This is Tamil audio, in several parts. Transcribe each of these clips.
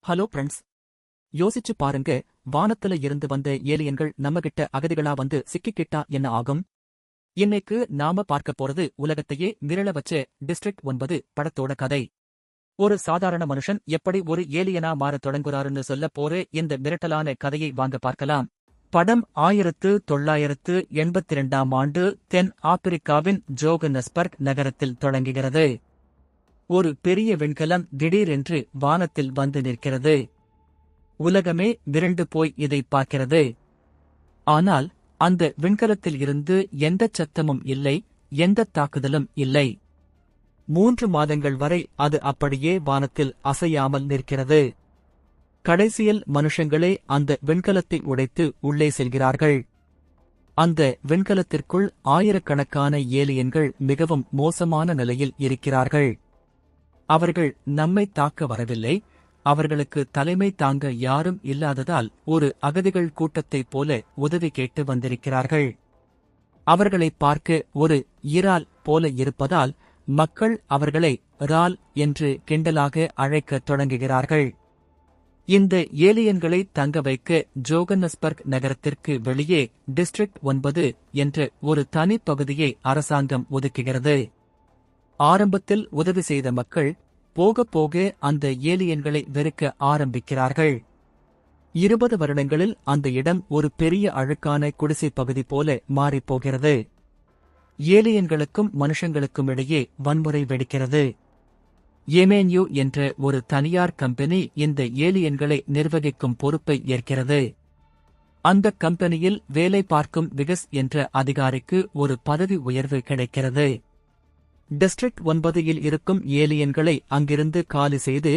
Hello friends. யோசிச்சு பாருங்க, வானத்துல இருந்து வந்த ஏலியன்கள் நம்மகிட்ட அகதிகளா வந்து சிக்கிக்கிட்டா என்ன ஆகும்? இன்னைக்கு நாம பார்க்க போறது உலகத்தையே மிரள வச்ச டிஸ்ட்ரிக்ட் 9 படத்தோட கதை. ஒரு சாதாரண மனுஷன் எப்படி ஒரு ஏலியனா மாறத் தொடங்குறாருன்னு சொல்ல போற இந்த மிரட்டலான கதையை வாங்க பார்க்கலாம். படம் 1982ஆம் ஆண்டு தென் ஆப்பிரிக்காவின் ஜோகன்னஸ்பர்க் நகரத்தில் தொடங்குகிறது. ஒரு பெரிய விண்கலம் திடீரென்று வானத்தில் வந்து நிற்கிறது. உலகமே விரண்டு போய் இதை பார்க்கிறது. ஆனால் அந்த விண்கலத்தில் இருந்து எந்தச் சத்தமும் இல்லை, எந்தத் தாக்குதலும் இல்லை. 3 மாதங்கள் வரை அது அப்படியே வானத்தில் அசையாமல் நிற்கிறது. கடைசியில் மனுஷங்களே அந்த விண்கலத்தை உடைத்து உள்ளே செல்கிறார்கள். அந்த விண்கலத்திற்குள் ஆயிரக்கணக்கான ஏலியன்கள் மிகவும் மோசமான நிலையில் இருக்கிறார்கள். அவர்கள் நம்மை தாக்க வரவில்லை, அவர்களுக்கு தலைமை தாங்க யாரும் இல்லாததால் ஒரு அகதிகள் கூட்டத்தைப் போல உதவி கேட்டு வந்திருக்கிறார்கள். அவர்களை பார்க்க ஒரு இறால் போல இருப்பதால் மக்கள் அவர்களை ரால் என்று கிண்டலாக அழைக்கத் தொடங்குகிறார்கள். இந்த ஏலியன்களை தங்க வைக்க ஜோகன்னஸ்பர்க் நகரத்திற்கு வெளியே டிஸ்ட்ரிக்ட் 9 என்ற ஒரு தனிப்பகுதியை அரசாங்கம் ஒதுக்குகிறது. ஆரம்பத்தில் உதவி செய்த மக்கள் போக போக அந்த ஏலியன்களை வெறுக்க ஆரம்பிக்கிறார்கள். 20 வருடங்களில் அந்த இடம் ஒரு பெரிய அழுக்கான குடிசை பகுதி போல மாறிப்போகிறது. ஏலியன்களுக்கும் மனுஷங்களுக்கும் இடையே வன்முறை வெடிக்கிறது. எமேன்யூ என்ற ஒரு தனியார் கம்பெனி இந்த ஏலியன்களை நிர்வகிக்கும் பொறுப்பை ஏற்கிறது. அந்த கம்பெனியில் வேலை பார்க்கும் விகஸ் என்ற அதிகாரிக்கு ஒரு பதவி உயர்வு கிடைக்கிறது. டிஸ்ட்ரிக்ட் 9 இருக்கும் ஏலியன்களை அங்கிருந்து காலி செய்து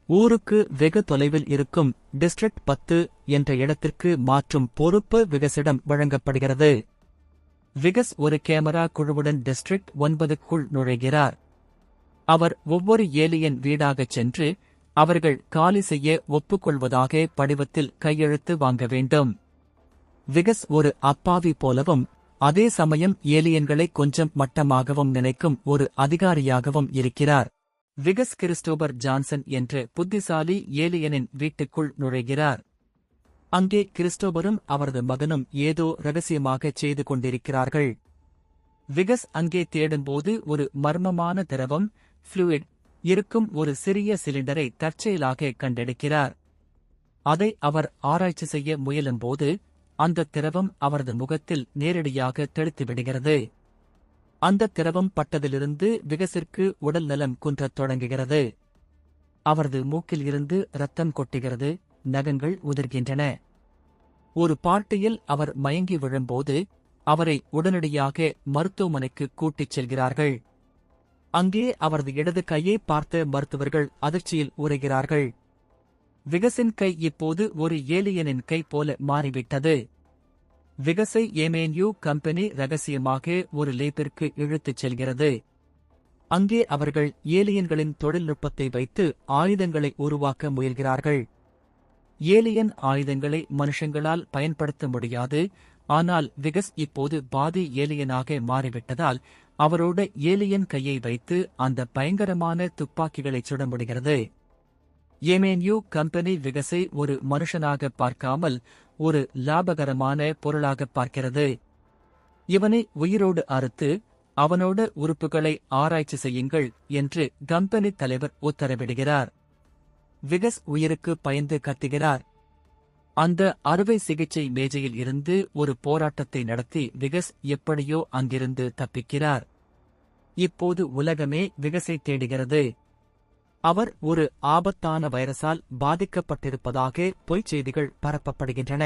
ஊருக்கு வெகு தொலைவில் இருக்கும் டிஸ்ட்ரிக்ட் 10 என்ற இடத்திற்கு மாற்றும் பொறுப்பு விகஸிடம் வழங்கப்படுகிறது. விகஸ் ஒரு கேமரா குழுவுடன் டிஸ்ட்ரிக்ட் 9க்குள் நுழைகிறார். அவர் ஒவ்வொரு ஏலியன் வீடாகச் சென்று அவர்கள் காலி செய்ய ஒப்புக்கொள்வதாக படிவத்தில் கையெழுத்து வாங்க வேண்டும். விகஸ் ஒரு அப்பாவி போலவும் அதே சமயம் ஏலியன்களை கொஞ்சம் மட்டமாகவும் நினைக்கும் ஒரு அதிகாரியாகவும் இருக்கிறார். விகஸ் கிறிஸ்டோபர் ஜான்சன் என்ற புத்திசாலி ஏலியனின் வீட்டுக்குள் நுழைகிறார். அங்கே கிறிஸ்டோபரும் அவரது மகனும் ஏதோ ரகசியமாகச் செய்து கொண்டிருக்கிறார்கள். விகஸ் அங்கே தேடும்போது ஒரு மர்மமான திரவம் ஃப்ளூயிட் இருக்கும் ஒரு சிறிய சிலிண்டரை தற்செயலாக கண்டெடுக்கிறார். அதை அவர் ஆராய்ச்சி செய்ய முயலும்போது அந்த திரவம் அவரது முகத்தில் நேரடியாக தெளித்துவிடுகிறது. அந்த திரவம் பட்டதிலிருந்து விகஸிற்கு உடல் நலம் குன்றத் தொடங்குகிறது. அவரது மூக்கில் இருந்து இரத்தம் கொட்டுகிறது, நகங்கள் உதிர்கின்றன. ஒரு பார்ட்டியில் அவர் மயங்கி விழும்போது அவரை உடனடியாக மருத்துவமனைக்கு கூட்டிச் செல்கிறார்கள். அங்கே அவரது இடது கையை பார்த்த மருத்துவர்கள் அதிர்ச்சியில் உறைகிறார்கள். விகஸின் கை இப்போது ஒரு ஏலியனின் கை போல மாறிவிட்டது. விகஸை எமேன்யூ கம்பெனி ரகசியமாக ஒரு லேபிற்கு இழுத்துச் செல்கிறது. அங்கே அவர்கள் ஏலியன்களின் தொழில்நுட்பத்தை வைத்து ஆயுதங்களை உருவாக்க முயல்கிறார்கள். ஏலியன் ஆயுதங்களை மனுஷங்களால் பயன்படுத்த முடியாது. ஆனால் விகஸ் இப்போது பாதி ஏலியனாக மாறிவிட்டதால் அவரோட ஏலியன் கையை வைத்து அந்த பயங்கரமான துப்பாக்கிகளைச் சுட முடிகிறது. எமேன்யூ கம்பெனி விகஸை ஒரு மனுஷனாக பார்க்காமல் ஒரு லாபகரமான பொருளாக பார்க்கிறது. இவனை உயிரோடு அறுத்து அவனோட உறுப்புகளை ஆராய்ச்சி செய்யுங்கள் என்று கம்பெனி தலைவர் உத்தரவிடுகிறார். விகஸ் உயிருக்கு பயந்து கத்துகிறார். அந்த அறுவை சிகிச்சை மேஜையில் இருந்து ஒரு போராட்டத்தை நடத்தி விகஸ் எப்படியோ அங்கிருந்து தப்பிக்கிறார். இப்போது உலகமே விகஸை தேடுகிறது. அவர் ஒரு ஆபத்தான வைரஸால் பாதிக்கப்பட்டிருப்பதாக பொய்ச் செய்திகள் பரப்பப்படுகின்றன.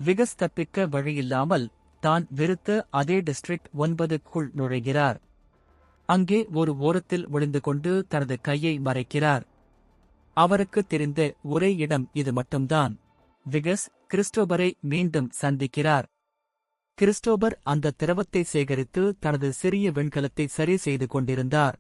விகஸ் தப்பிக்க வழியில்லாமல் தான் வெறுத்த அதே டிஸ்ட்ரிக்ட் 9க்குள் நுழைகிறார். அங்கே ஒரு ஓரத்தில் ஒளிந்து கொண்டு தனது கையை மறைக்கிறார். அவருக்கு தெரிந்த ஒரே இடம் இது மட்டும்தான். விகஸ் கிறிஸ்டோபரை மீண்டும் சந்திக்கிறார். கிறிஸ்டோபர் அந்த திரவத்தை சேகரித்து தனது சிறிய விண்கலத்தை சரி செய்து கொண்டிருந்தார்.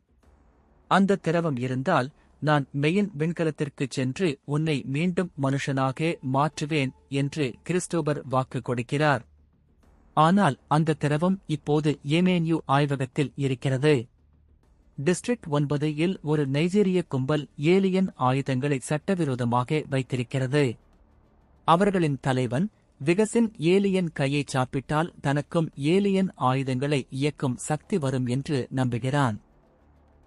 அந்த திரவம் இருந்தால் நான் மெயின் விண்கலத்திற்குச் சென்று உன்னை மீண்டும் மனுஷனாக மாற்றுவேன் என்று கிறிஸ்டோபர் வாக்கு கொடுக்கிறார். ஆனால் அந்த திரவம் இப்போது எமேன்யூ ஆய்வகத்தில் இருக்கிறது. டிஸ்ட்ரிக்ட் 9 இல் ஒரு நைஜீரிய கும்பல் ஏலியன் ஆயுதங்களை சட்டவிரோதமாக வைத்திருக்கிறது. அவர்களின் தலைவன் விகஸின் ஏலியன் கையை சாப்பிட்டால் தனக்கும் ஏலியன் ஆயுதங்களை இயக்கும் சக்தி வரும் என்று நம்புகிறான்.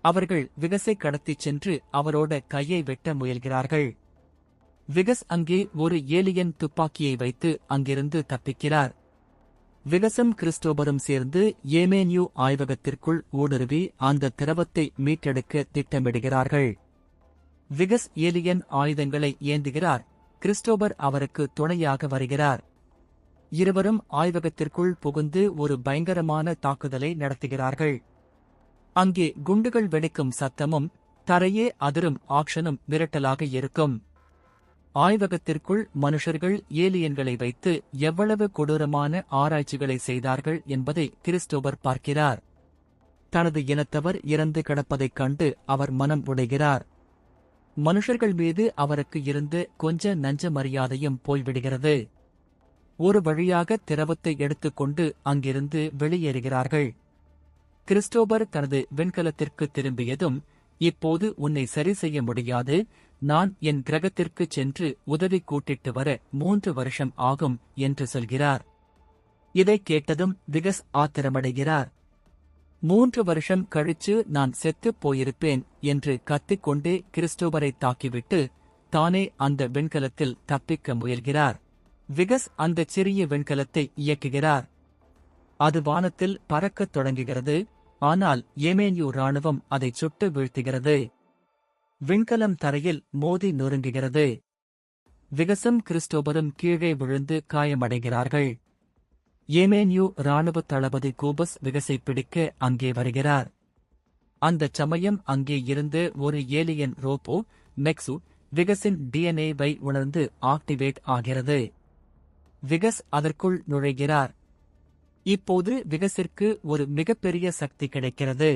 அவர்கள் விகஸை கடத்திச் சென்று அவரோட கையை வெட்ட முயல்கிறார்கள். விகஸ் அங்கே ஒரு ஏலியன் துப்பாக்கியை வைத்து அங்கிருந்து தப்பிக்கிறார். விகஸும் கிறிஸ்டோபரும் சேர்ந்து ஏமேன்யூ ஆய்வகத்திற்குள் ஊடுருவி அந்த திரவத்தை மீட்டெடுக்க திட்டமிடுகிறார்கள். விகஸ் ஏலியன் ஆயுதங்களை ஏந்துகிறார். கிறிஸ்டோபர் அவருக்கு துணையாக வருகிறார். இருவரும் ஆய்வகத்திற்குள் புகுந்து ஒரு பயங்கரமான தாக்குதலை நடத்துகிறார்கள். அங்கே குண்டுகள் வெடிக்கும் சத்தமும் தரையே அதிரும் ஆக்ஷனும் மிரட்டலாக இருக்கும். ஆய்வகத்திற்குள் மனுஷர்கள் ஏலியன்களை வைத்து எவ்வளவு கொடூரமான ஆராய்ச்சிகளை செய்தார்கள் என்பதை கிறிஸ்டோபர் பார்க்கிறார். தனது இனத்தவர் இறந்து கிடப்பதைக் கண்டு அவர் மனம் உடைகிறார். மனுஷர்கள் மீது அவருக்கு இருந்து கொஞ்ச நஞ்ச மரியாதையும் போய்விடுகிறது. ஒரு வழியாக திரவத்தை எடுத்துக்கொண்டு அங்கிருந்து வெளியேறுகிறார்கள். கிறிஸ்டோபர் தனது விண்கலத்திற்கு திரும்பியதும், இப்போது உன்னை சரி செய்ய முடியாது, நான் என் கிரகத்திற்குச் சென்று உதவி கூட்டிட்டு வர 3 வருஷம் ஆகும் என்று சொல்கிறார். இதைக் கேட்டதும் விகஸ் ஆத்திரமடைகிறார். 3 வருஷம் கழிச்சு நான் செத்துப் போயிருப்பேன் என்று கத்திக்கொண்டே கிறிஸ்டோபரை தாக்கிவிட்டு தானே அந்த விண்கலத்தில் தப்பிக்க முயல்கிறார். விகஸ் அந்த சிறிய விண்கலத்தை இயக்குகிறார். அது வானத்தில் பறக்கத் தொடங்குகிறது. ஆனால் ஏமேன்யூ ராணுவம் அதைச் சுட்டு வீழ்த்துகிறது. விண்கலம் தரையில் மோதி நொறுங்குகிறது. விகஸும் கிறிஸ்டோபரும் கீழே விழுந்து காயமடைகிறார்கள். ஏமேன்யூ ராணுவ தளபதி கூபஸ் விகஸை பிடிக்க அங்கே வருகிறார். அந்தச் சமயம் அங்கே இருந்து ஒரு ஏலியன் ரோபோ மெக்சு விகஸின் டிஎன்ஏவை உணர்ந்து ஆக்டிவேட் ஆகிறது. விகஸ் அதற்குள் நுழைகிறார். இப்போது விகஸிற்கு ஒரு மிகப்பெரிய சக்தி கிடைக்கிறது.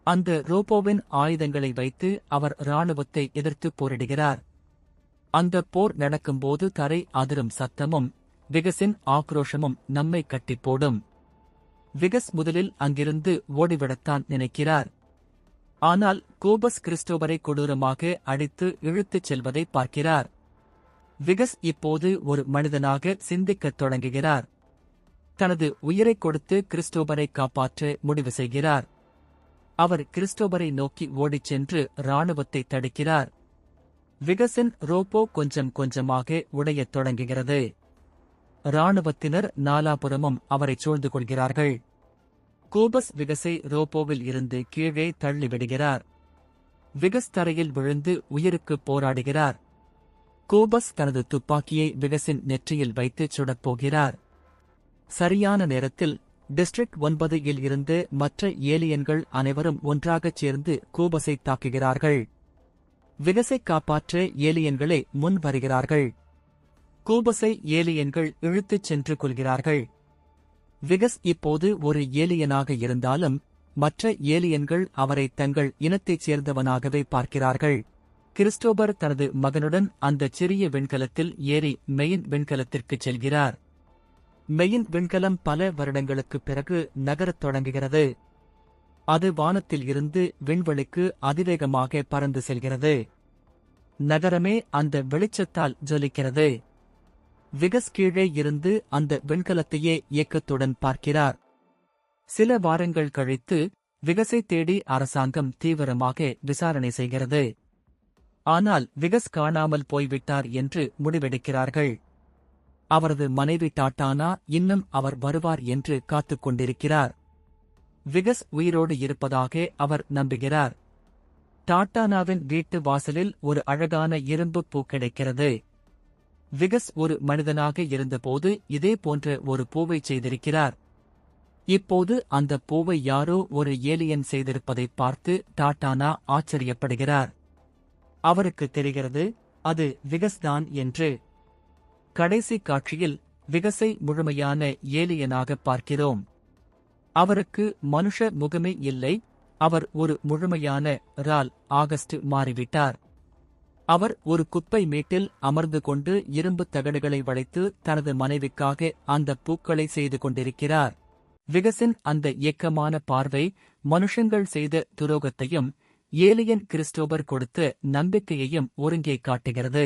அந்த ரோபோவின் ஆயுதங்களை வைத்து அவர் இராணுவத்தை எதிர்த்து போரிடுகிறார். அந்த போர் நடக்கும்போது தரை அதிரும் சத்தமும் விகஸின் ஆக்ரோஷமும் நம்மை கட்டிப்போடும். விகஸ் முதலில் அங்கிருந்து ஓடிவிடத்தான் நினைக்கிறார். ஆனால் கூபஸ் கிறிஸ்டோபரை கொடூரமாக அடித்து இழுத்துச் செல்வதை பார்க்கிறார். விகஸ் இப்போது ஒரு மனிதனாக சிந்திக்கத் தொடங்குகிறார். தனது உயிரைக் கொடுத்து கிறிஸ்டோபரை காப்பாற்ற முடிவு செய்கிறார். அவர் கிறிஸ்டோபரை நோக்கி ஓடிச் சென்று இராணுவத்தை தடுக்கிறார். விகஸின் ரோபோ கொஞ்சம் கொஞ்சமாக உடையத் தொடங்குகிறது. இராணுவத்தினர் நாலாபுறமும் அவரைச் சூழ்ந்து கொள்கிறார்கள். கூபஸ் விகஸை ரோபோவில் இருந்து கீழே தள்ளிவிடுகிறார். விகஸ் தரையில் விழுந்து உயிருக்குப் போராடுகிறார். கூபஸ் தனது துப்பாக்கியை விகஸின் நெற்றியில் வைத்து சுடப்போகிறார். சரியான நேரத்தில் டிஸ்ட்ரிக்ட் 9 இல் இருந்து மற்ற ஏலியன்கள் அனைவரும் ஒன்றாகச் சேர்ந்து கூபஸை தாக்குகிறார்கள். விகஸை காப்பாற்ற ஏலியன்களே முன் வருகிறார்கள். கூபஸை ஏலியன்கள் இழுத்துச் சென்று கொள்கிறார்கள். விகஸ் இப்போது ஒரு ஏலியனாக இருந்தாலும் மற்ற ஏலியன்கள் அவரை தங்கள் இனத்தைச் சேர்ந்தவனாகவே பார்க்கிறார்கள். கிறிஸ்டோபர் தனது மகனுடன் அந்த சிறிய விண்கலத்தில் ஏறி மெயின் விண்கலத்திற்குச் செல்கிறார். மெயின் விண்கலம் பல வருடங்களுக்குப் பிறகு நகரத் தொடங்குகிறது. அது வானத்தில் இருந்து விண்வெளிக்கு அதிவேகமாக பறந்து செல்கிறது. நகரமே அந்த வெளிச்சத்தால் ஜொலிக்கிறது. விகஸ் கீழே இருந்து அந்த விண்கலத்தையே ஏக்கத்துடன் பார்க்கிறார். சில வாரங்கள் கழித்து விகஸை தேடி அரசாங்கம் தீவிரமாக விசாரணை செய்கிறது. ஆனால் விகஸ் காணாமல் போய்விட்டார் என்று முடிவெடுக்கிறார்கள். அவரது மனைவி டாட்டானா இன்னும் அவர் வருவார் என்று காத்துக் கொண்டிருக்கிறார். விகஸ் உயிரோடு இருப்பதாக அவர் நம்புகிறார். டாட்டானாவின் வீட்டு வாசலில் ஒரு அழகான இரும்பு பூ கிடைக்கிறது. விகஸ் ஒரு மனிதனாக இருந்தபோது இதே போன்ற ஒரு பூவை செய்திருக்கிறார். இப்போது அந்த பூவை யாரோ ஒரு ஏலியன் செய்திருப்பதைப் பார்த்து டாட்டானா ஆச்சரியப்படுகிறார். அவருக்கு தெரிகிறது அது விகஸ்தான் என்று. கடைசி காட்சியில் விகஸை முழுமையான ஏலியனாக பார்க்கிறோம். அவருக்கு மனுஷ முகமே இல்லை. அவர் ஒரு முழுமையான ரால் ஆகஸ்ட் மாறிவிட்டார். அவர் ஒரு குப்பை மேட்டில் அமர்ந்து கொண்டு இரும்புத் தகடுகளை வளைத்து தனது மனைவிக்காக அந்த பூக்களை செய்து கொண்டிருக்கிறார். விகசின் அந்த ஏக்கமான பார்வை மனுஷங்கள் செய்த துரோகத்தையும் ஏலியன் கிறிஸ்டோபர் கொடுத்த நம்பிக்கையையும் ஒருங்கே காட்டுகிறது.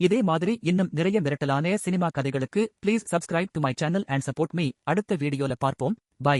இதே மாதிரி இன்னும் நிறைய மிரட்டலான சினிமா கதைகளுக்கு please subscribe to my channel and support me. அடுத்த வீடியோல பார்ப்போம். பை.